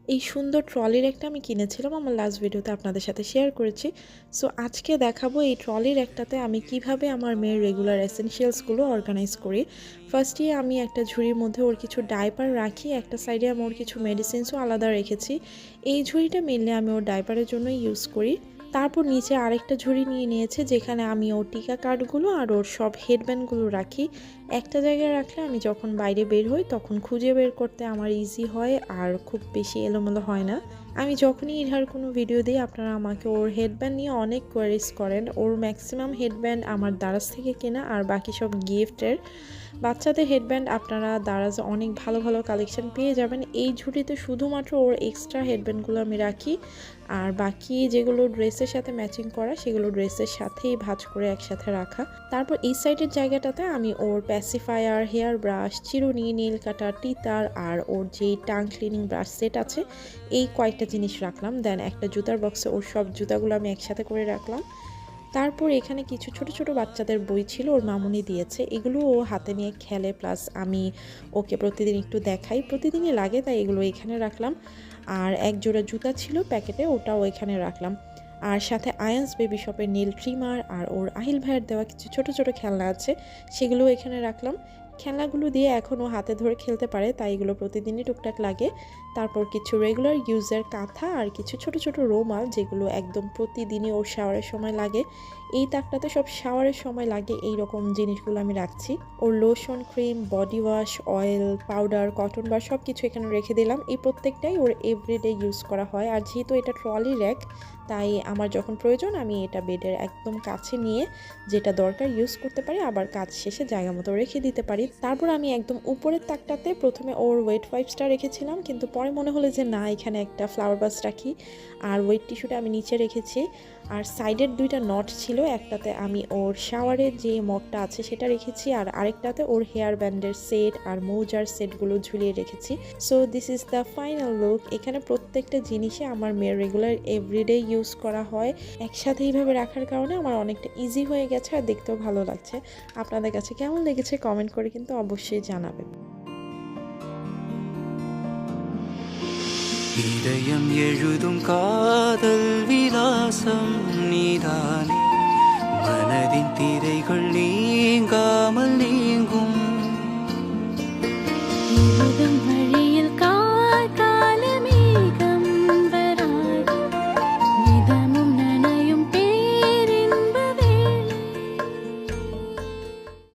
এই সুন্দর ট্রলির একটা আমি কিনেছিলাম আমার লাস্ট ভিডিওতে আপনাদের সাথে শেয়ার করেছি। সো আজকে দেখাবো এই ট্রলির একটাতে আমি কিভাবে আমার মেয়ের রেগুলার এসেনশিয়ালসগুলো অর্গানাইজ করি। ফার্স্টে আমি একটা ঝুড়ির মধ্যে ওর কিছু ডাইপার রাখি, একটা সাইডে আমি ওর কিছু মেডিসিনসও আলাদা রেখেছি। এই ঝুড়িটা মেনলি আমি ওর ডাইপারের জন্য ইউজ করি। তারপর নিচে আরেকটা ঝুড়ি নিয়ে নিয়েছে যেখানে আমি ওর টিকা কার্ডগুলো আর ওর সব হেডব্যান্ডগুলো রাখি। একটা জায়গায় রাখলে আমি যখন বাইরে বের হই তখন খুঁজে বের করতে আমার ইজি হয় আর খুব বেশি এলোমেলো হয় না। আমি যখনই ইহার কোনো ভিডিও দিই আপনারা আমাকে ওর হেডব্যান্ড নিয়ে অনেক কোয়ারিজ করেন। ওর ম্যাক্সিমাম হেডব্যান্ড আমার দারাজ থেকে কেনা আর বাকি সব গিফটের। বাচ্চাদের হেডব্যান্ড আপনারা দারাজে অনেক ভালো ভালো কালেকশন পেয়ে যাবেন। এই ঝুড়িতে শুধুমাত্র ওর এক্সট্রা হেডব্যান্ডগুলো আমি রাখি, আর বাকি যেগুলো ড্রেসের সাথে ম্যাচিং করা সেগুলো ড্রেসের সাথেই ভাঁজ করে একসাথে রাখা। তারপর এই সাইডের জায়গাটাতে আমি ওর প্যাসিফায়ার, হেয়ার ব্রাশ, চিরুনি, নীল কাটার, টিতার আর ওর যেই টাং ক্লিনিং ব্রাশ সেট আছে এই কয়েকটা জিনিস রাখলাম। দেন একটা জুতার বক্সে ওর সব জুতাগুলো আমি একসাথে করে রাখলাম। তারপর এখানে কিছু ছোট ছোট বাচ্চাদের বই ছিল, ওর মামুনি দিয়েছে, এগুলো ও হাতে নিয়ে খেলে, প্লাস আমি ওকে প্রতিদিন একটু দেখাই, প্রতিদিনই লাগে, তাই এগুলো এখানে রাখলাম। আর এক জোড়া জুতা ছিল প্যাকেটে, ওটাও এখানে রাখলাম। আর সাথে আয়ান্স বেবি শপের নীল ট্রিমার আর ওর আহিল ভাইয়ের দেওয়া কিছু ছোট ছোট খেলনা আছে, সেগুলোও এখানে রাখলাম। খেলনাগুলো দিয়ে এখনও হাতে ধরে খেলতে পারে, তাই এগুলো প্রতিদিনই টুকটাক লাগে। তারপর কিছু রেগুলার ইউজের কাঁথা আর কিছু ছোট ছোট রুমাল যেগুলো একদম প্রতিদিনই ওর শাওয়ারের সময় লাগে। এই তাকটাতে সব শাওয়ারের সময় লাগে এই রকম জিনিসগুলো আমি রাখছি। ওর lotion, cream, body wash, oil, powder, cotton bar সব কিছু এখানে রেখে দিলাম। এই প্রত্যেকটাই ওর এভরিডে ইউজ করা হয়। আর যেহেতু এটা ট্রলি র্যাক, তাই আমার যখন প্রয়োজন আমি এটা বেডের একদম কাছে নিয়ে যেটা দরকার ইউজ করতে পারি, আবার কাজ শেষে জায়গা মতো রেখে দিতে পারি। তারপর আমি একদম উপরের তাকটাতে প্রথমে ওর ওয়েট ওয়াইপসটা রেখেছিলাম, কিন্তু পরে মনে হলো যে না, এখানে একটা ফ্লাওয়ার বাস রাখি। আর ওয়েট টিস্যুটা আমি নিচে রেখেছি। আর সাইডের দুইটা নট ছিল, একটাতে আমি ওর শাওয়ারের যে মগটা আছে সেটা রেখেছি, আর আরেকটাতে ওর হেয়ার ব্যান্ডের সেট আর মৌজার সেটগুলো ঝুলিয়ে রেখেছি। So this is the final look. এখানে প্রত্যেকটা জিনিসে আমার মেয়ের রেগুলার এভরিডে ইউজ করা হয়। একসাথে এইভাবে রাখার কারণে আমার অনেকটা ইজি হয়ে গেছে আর দেখতেও ভালো লাগছে। আপনাদের কাছে কেমন লেগেছে কমেন্ট করে কিন্তু অবশ্যই জানাবেন। இதயம் எழுதும் காதல் விலாசம் நீதானே, மனதின் திரைகள் நீங்கா